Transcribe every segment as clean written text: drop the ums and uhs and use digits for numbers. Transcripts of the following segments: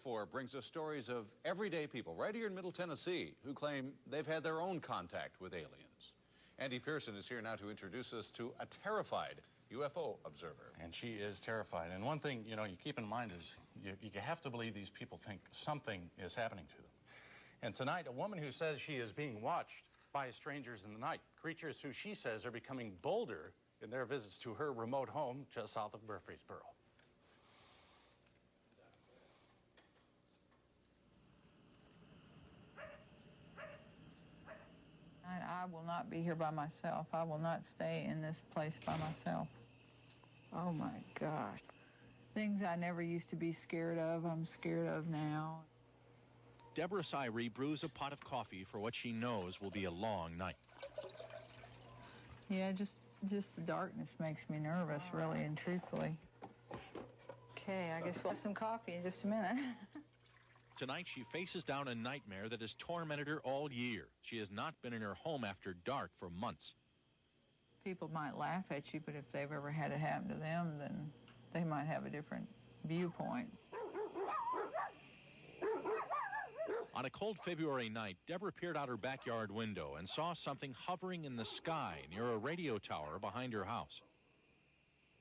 4 brings us stories of everyday people right here in Middle Tennessee who claim they've had their own contact with aliens. Andy Pearson is here now to introduce us to a terrified UFO observer. And she is terrified. And one thing, you keep in mind is you have to believe these people think something is happening to them. And tonight, a woman who says she is being watched by strangers in the night, creatures who she says are becoming bolder in their visits to her remote home just south of Murfreesboro. I will not be here by myself. I will not stay in this place by myself. Oh my gosh. Things I never used to be scared of, I'm scared of now. Deborah Siree brews a pot of coffee for what she knows will be a long night. Yeah, just the darkness makes me nervous, really and truthfully. Okay, I guess we'll have some coffee in just a minute. Tonight, she faces down a nightmare that has tormented her all year. She has not been in her home after dark for months. People might laugh at you, but if they've ever had it happen to them, then they might have a different viewpoint. On a cold February night, Deborah peered out her backyard window and saw something hovering in the sky near a radio tower behind her house.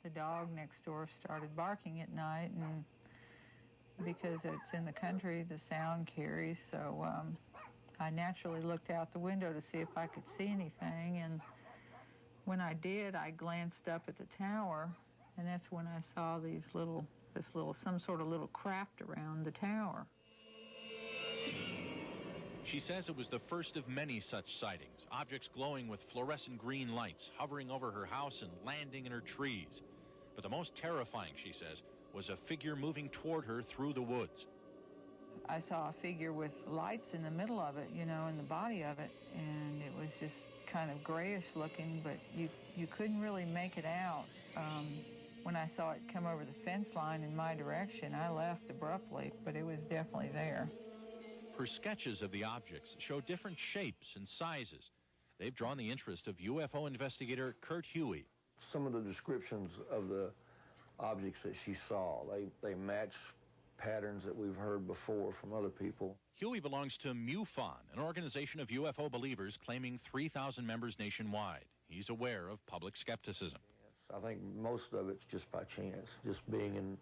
The dog next door started barking at night, and because it's in the country, the sound carries, so I naturally looked out the window to see if I could see anything, and when I did, I glanced up at the tower, and that's when I saw some sort of little craft around the tower. She says it was the first of many such sightings, objects glowing with fluorescent green lights, hovering over her house and landing in her trees. But the most terrifying, she says, was a figure moving toward her through the woods. I saw a figure with lights in the middle of it, in the body of it, and it was just kind of grayish looking, but you couldn't really make it out. When I saw it come over the fence line in my direction, I left abruptly, but it was definitely there. Her sketches of the objects show different shapes and sizes. They've drawn the interest of UFO investigator Kurt Huey. Some of the descriptions of the objects that she saw, they match patterns that we've heard before from other people. Huey belongs to MUFON, an organization of UFO believers claiming 3,000 members nationwide. He's aware of public skepticism. Yes, I think most of it's just by chance, just being in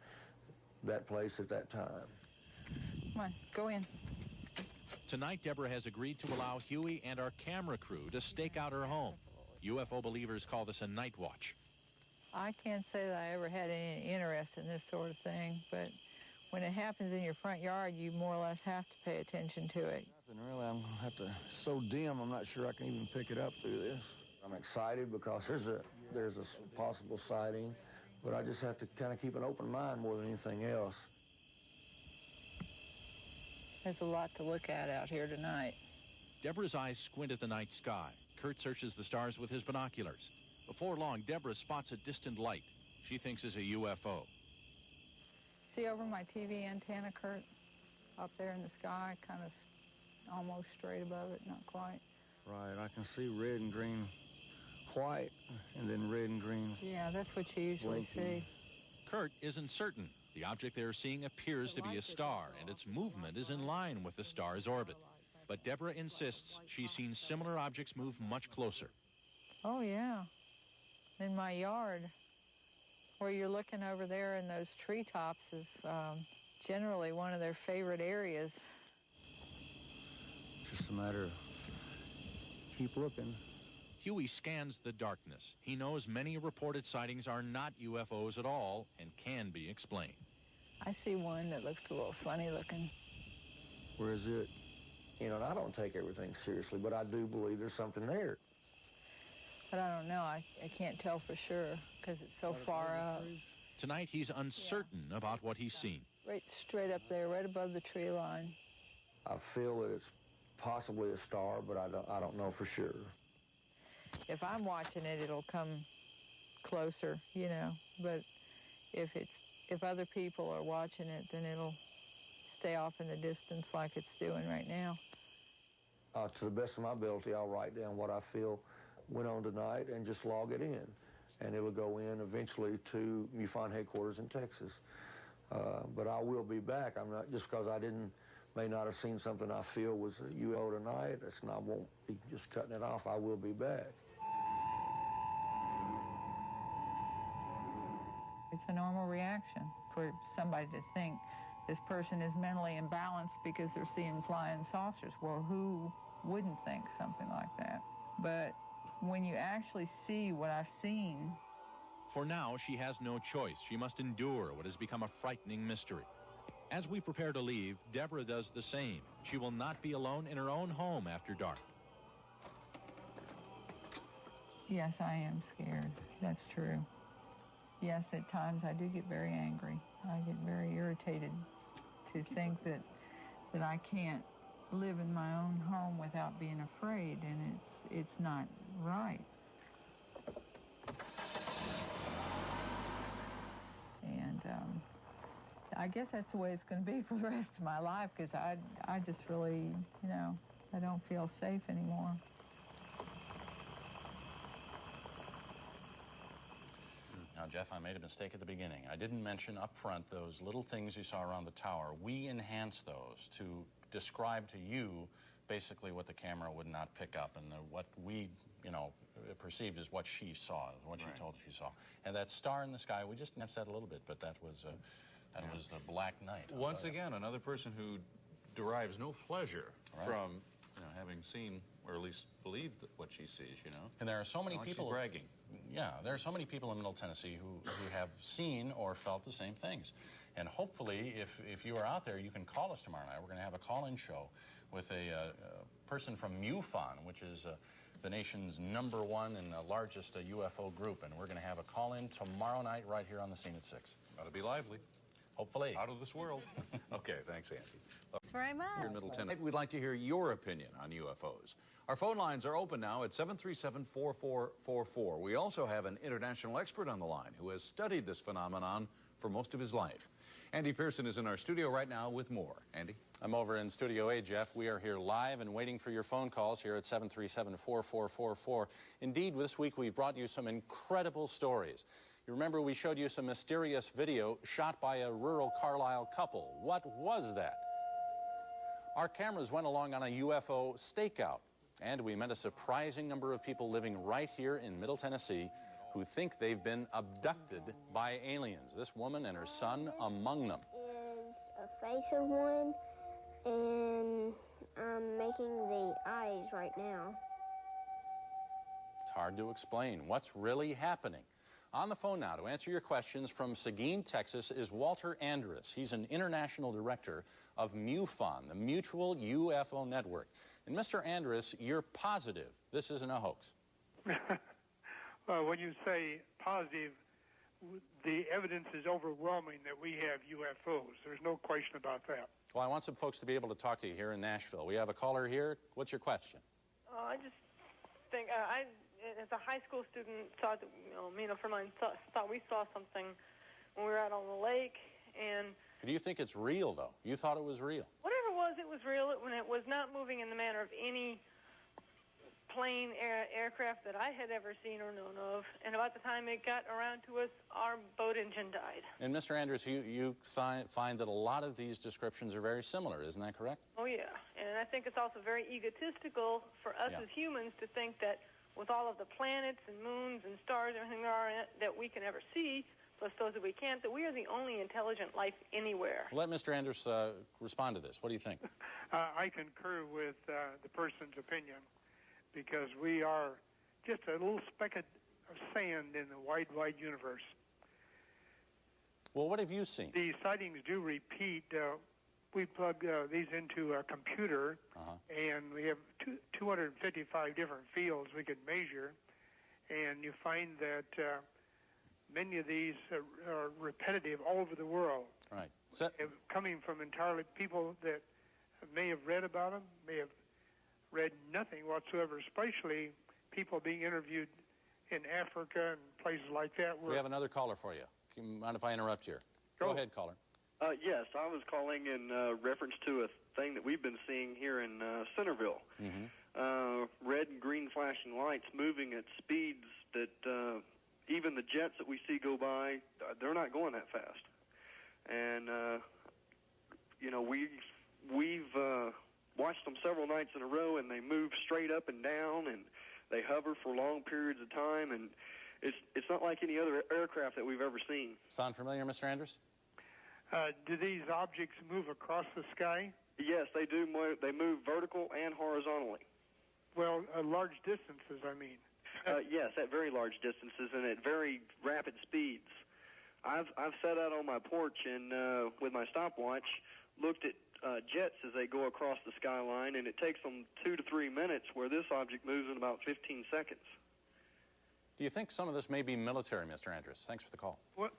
that place at that time. Come on, go in. Tonight, Deborah has agreed to allow Huey and our camera crew to stake out her home. UFO believers call this a night watch. I can't say that I ever had any interest in this sort of thing, but when it happens in your front yard, you more or less have to pay attention to it. Nothing really. I'm going to have to, it's so dim, I'm not sure I can even pick it up through this. I'm excited because there's a possible sighting, but I just have to kind of keep an open mind more than anything else. There's a lot to look at out here tonight. Deborah's eyes squint at the night sky. Kurt searches the stars with his binoculars. Before long, Deborah spots a distant light she thinks is a UFO. See over my TV antenna, Kurt? Up there in the sky, kind of almost straight above it, not quite. Right, I can see red and green, white, and then red and green. Yeah, that's what you usually see. Kurt isn't certain. The object they're seeing appears to be a star, and its movement is in line with the star's orbit. But Deborah insists she's seen similar objects move much closer. Oh, yeah. In my yard, where you're looking over there in those treetops is generally one of their favorite areas. Just a matter of keep looking. Huey scans the darkness. He knows many reported sightings are not UFOs at all and can be explained. I see one that looks a little funny looking. Where is it? And I don't take everything seriously, but I do believe there's something there. But I don't know. I can't tell for sure because it's so far up. Tonight, he's uncertain about what he's seen. Right straight up there, right above the tree line. I feel that it's possibly a star, but I don't know for sure. If I'm watching it, it'll come closer, But if other people are watching it, then it'll stay off in the distance like it's doing right now. To the best of my ability, I'll write down what I feel went on tonight and just log it in. And it will go in eventually to MUFON headquarters in Texas. But I will be back. I'm not, just because I may not have seen something I feel was a UFO tonight, I won't be just cutting it off. I will be back. It's a normal reaction for somebody to think this person is mentally imbalanced because they're seeing flying saucers. Well, who wouldn't think something like that? But when you actually see what I've seen... For now, she has no choice. She must endure what has become a frightening mystery. As we prepare to leave, Deborah does the same. She will not be alone in her own home after dark. Yes, I am scared. That's true. Yes, at times I do get very angry. I get very irritated to think that I can't live in my own home without being afraid, and it's not right. And I guess that's the way it's going to be for the rest of my life, because I just really, I don't feel safe anymore. Now, Jeff, I made a mistake at the beginning. I didn't mention up front those little things you saw around the tower. We enhanced those to describe to you basically what the camera would not pick up, and what we, perceived as what she saw, what she told she saw. And that star in the sky, we just enhanced that a little bit, but that was the Black Knight. Once again, another person who derives no pleasure from having seen, or at least believed what she sees, And there are so many people bragging. Yeah, there are so many people in Middle Tennessee who have seen or felt the same things. And hopefully, if you are out there, you can call us tomorrow night. We're going to have a call-in show with a person from MUFON, which is the nation's #1 and the largest UFO group. And we're going to have a call-in tomorrow night right here on the scene at 6. Ought to be lively. Hopefully. Out of this world. Okay, thanks, Andy. Thanks very much. Here in Middle Tennessee, we'd like to hear your opinion on UFOs. Our phone lines are open now at 737-4444. We also have an international expert on the line who has studied this phenomenon for most of his life. Andy Pearson is in our studio right now with more. Andy? I'm over in Studio A, Jeff. We are here live and waiting for your phone calls here at 737-4444. Indeed, this week we've brought you some incredible stories. You remember we showed you some mysterious video shot by a rural Carlisle couple. What was that? Our cameras went along on a UFO stakeout, and we met a surprising number of people living right here in Middle Tennessee who think they've been abducted by aliens. This woman and her son among them. Is a face of one, and I'm making the eyes right now. It's hard to explain what's really happening. On the phone now to answer your questions from Seguin, Texas, is Walter Andrus. He's an international director of MUFON, the Mutual UFO Network. And Mr. Andrus, you're positive this isn't a hoax. Well, when you say positive, the evidence is overwhelming that we have UFOs. There's no question about that. Well, I want some folks to be able to talk to you here in Nashville. We have a caller here. What's your question? I just think as a high school student, thought that, me and a friend of mine thought we saw something when we were out on the lake. And do you think it's real, though? You thought it was real? Whatever it was real. When it was not moving in the manner of any plane aircraft that I had ever seen or known of. And about the time it got around to us, our boat engine died. And Mr. Andrus, you find that a lot of these descriptions are very similar. Isn't that correct? Oh, yeah. And I think it's also very egotistical for us as humans to think that with all of the planets and moons and stars and everything there are in it that we can ever see, plus those that we can't, that we are the only intelligent life anywhere. Let Mr. Andrus respond to this. What do you think? I concur with the person's opinion, because we are just a little speck of sand in the wide, wide universe. Well, what have you seen? The sightings do repeat. We plug these into a computer, and we have 255 different fields we could measure, and you find that many of these are repetitive all over the world. Right. Coming from entirely people that may have read about them, may have read nothing whatsoever, especially people being interviewed in Africa and places like that. We have another caller for you. Do you mind if I interrupt here? Go ahead, caller. Yes, I was calling in reference to a thing that we've been seeing here in Centerville. Red and green flashing lights moving at speeds that even the jets that we see go by, they're not going that fast. And you know, we've watched them several nights in a row, and they move straight up and down, and they hover for long periods of time, and it's not like any other aircraft that we've ever seen. Sound familiar, Mr. Andrews? Do these objects move across the sky? Yes, they do. They move vertical and horizontally. Well, large distances, I mean. Yes, at very large distances and at very rapid speeds. I've sat out on my porch and with my stopwatch looked at jets as they go across the skyline, and it takes them 2 to 3 minutes, where this object moves in about 15 seconds. Do you think some of this may be military, Mr. Andrews? Thanks for the call. Well,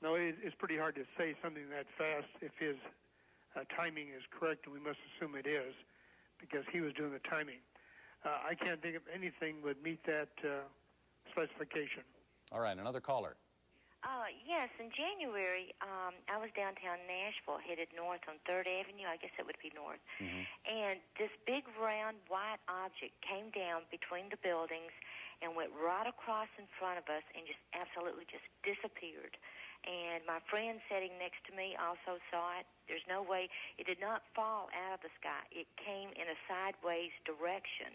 no, it's pretty hard to say something that fast if his timing is correct, and we must assume it is, because he was doing the timing. I can't think of anything would meet that specification. All right, another caller. Yes, in January, I was downtown Nashville, headed north on 3rd Avenue. I guess it would be north. Mm-hmm. And this big, round, white object came down between the buildings and went right across in front of us and just absolutely just disappeared. And my friend sitting next to me also saw it. There's no way. It did not fall out of the sky. It came in a sideways direction.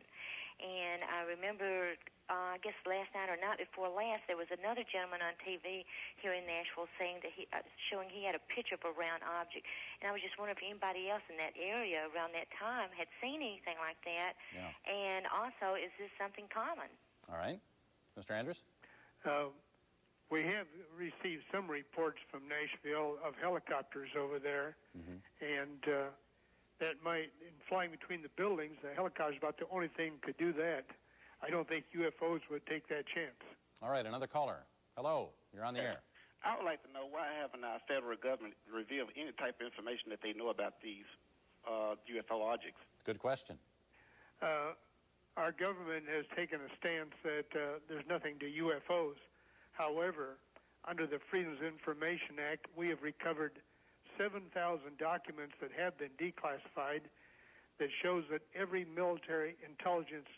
And I remember, I guess last night or night before last, there was another gentleman on TV here in Nashville saying that showing he had a picture of a round object. And I was just wondering if anybody else in that area around that time had seen anything like that. Yeah. And also, is this something common? All right. Mr. Andrews? We have received some reports from Nashville of helicopters over there, mm-hmm. and that might, in flying between the buildings, the helicopter is about the only thing could do that. I don't think UFOs would take that chance. All right, another caller. Hello, you're on the air. I would like to know why haven't our federal government revealed any type of information that they know about these UFO objects? Good question. Our government has taken a stance that there's nothing to UFOs. However, under the Freedom of Information Act, we have recovered 7,000 documents that have been declassified that shows that every military intelligence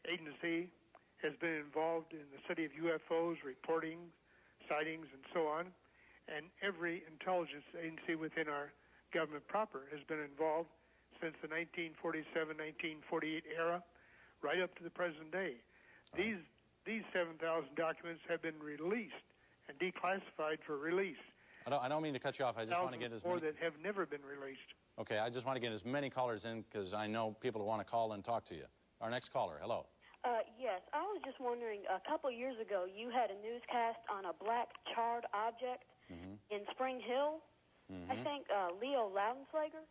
agency has been involved in the study of UFOs, reporting, sightings, and so on. And every intelligence agency within our government proper has been involved since the 1947, 1948 era, right up to the present day. These 7,000 documents have been released and declassified for release. I don't mean to cut you off. I just want to get as many... that have never been released. Okay, I just want to get as many callers in because I know people want to call and talk to you. Our next caller, hello. Yes, I was just wondering, a couple years ago, you had a newscast on a black charred object in Spring Hill. I think Leo Loudenslager.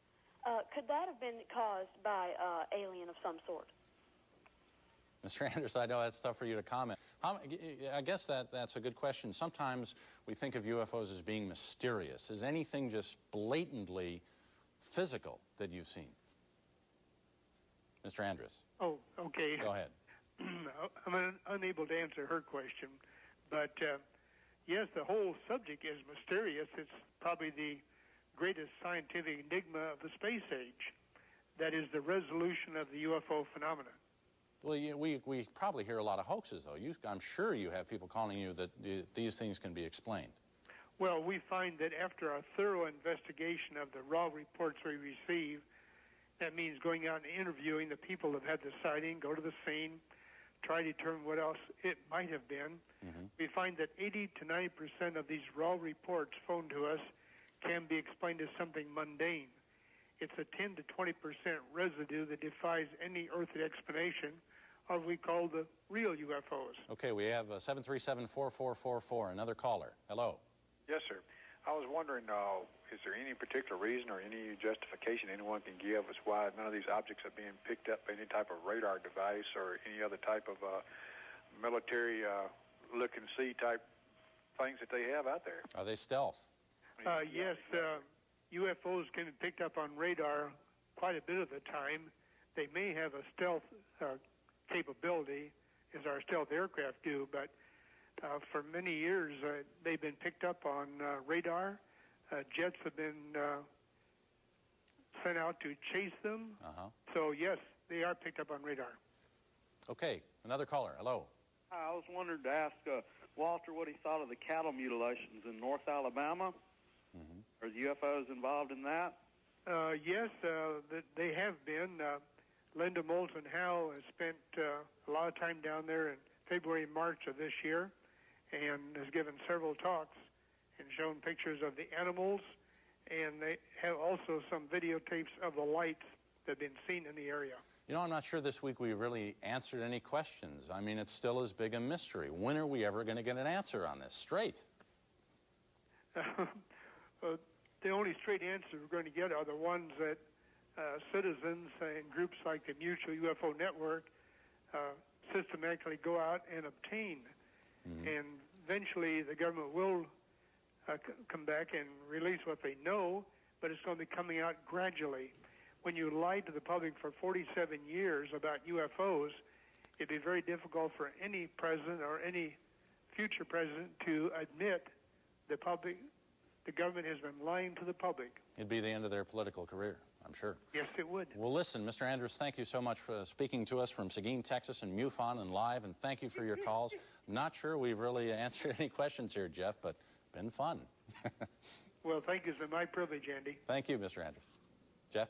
Could that have been caused by alien of some sort? Mr. Anderson, I know that's tough for you to comment. I guess that's a good question. Sometimes we think of UFOs as being mysterious. Is anything just blatantly physical that you've seen? Mr. Andrews. Oh, okay. Go ahead. I'm unable to answer her question, but yes, the whole subject is mysterious. It's probably the greatest scientific enigma of the space age. That is the resolution of the UFO phenomenon. Well, we probably hear a lot of hoaxes, though. I'm sure you have people calling you that these things can be explained. Well, we find that after a thorough investigation of the raw reports we receive, that means going out and interviewing the people that have had the sighting, go to the scene, try to determine what else it might have been. We find that 80 to 90% of these raw reports phoned to us can be explained as something mundane. It's a 10 to 20% residue that defies any earthly explanation, or we call the real UFOs. Okay, we have 737-4444, another caller. Hello. Yes, sir. I was wondering, is there any particular reason or any justification anyone can give as why none of these objects are being picked up by any type of radar device or any other type of military look-and-see type things that they have out there? Are they stealth? Yes, UFOs can be picked up on radar quite a bit of the time. They may have a stealth capability, as our stealth aircraft do, but for many years they've been picked up on radar. Jets have been sent out to chase them. So, yes, they are picked up on radar. Okay, another caller. Hello. I was wondering to ask Walter what he thought of the cattle mutilations in North Alabama. Are the UFOs involved in that? Yes, they have been. Linda Moulton Howe has spent a lot of time down there in February and March of this year and has given several talks and shown pictures of the animals, and they have also some videotapes of the lights that have been seen in the area. You know, I'm not sure this week we really answered any questions. I mean, it's still as big a mystery. When are we ever going to get an answer on this straight? The only straight answers we're going to get are the ones that citizens and groups like the Mutual UFO Network systematically go out and obtain. And eventually the government will come back and release what they know, but it's going to be coming out gradually. When you lied to the public for 47 years about UFOs, it'd be very difficult for any president or any future president to admit the government has been lying to the public. It'd be the end of their political career, I'm sure. Yes, it would. Well, listen, Mr. Andrews, thank you so much for speaking to us from Seguin, Texas, and MUFON and live, and thank you for your calls. Not sure we've really answered any questions here, Jeff, but been fun. Well, thank you. It's been my privilege, Andy. Thank you, Mr. Andrews. Jeff?